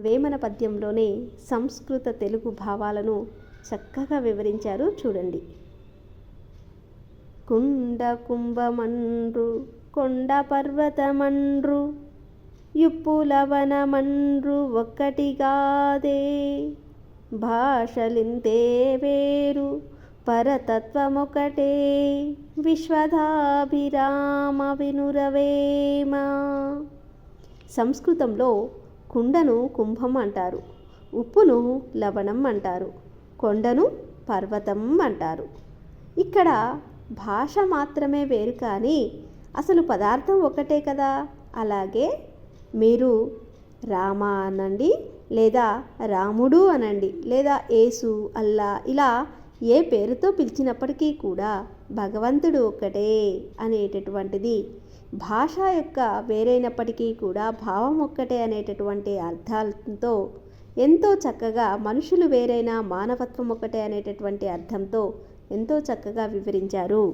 వేమన పద్యంలోనే సంస్కృత తెలుగు భావాలను చక్కగా వివరించారు చూడండి. కుండ కుంభమండ్రు కొండ పర్వతమండ్రు యుప్పులవనమండ్రు ఒక్కటిగాదే భాషలింతే వేరు పరతత్వమొకటే విశ్వధాభిరామ వినురవేమ. సంస్కృతంలో కుండను కుంభం అంటారు, ఉప్పును లవణం అంటారు, కొండను పర్వతం అంటారు. ఇక్కడ భాష మాత్రమే వేరు కానీ అసలు పదార్థం ఒకటే కదా. అలాగే మీరు రామ అనండి, లేదా రాముడు అనండి, లేదా యేసు, అల్లా, ఇలా ఏ పేరుతో పిలిచినప్పటికీ కూడా భగవంతుడు ఒక్కటే అనేటటువంటిది భాష యొక్క వేరైనప్పటికీ కూడా భావం ఒక్కటే అనేటటువంటి అర్థాలతో ఎంతో చక్కగా, మనుషులు వేరైన మానవత్వం ఒక్కటే అనేటటువంటి అర్థంతో ఎంతో చక్కగా వివరించారు.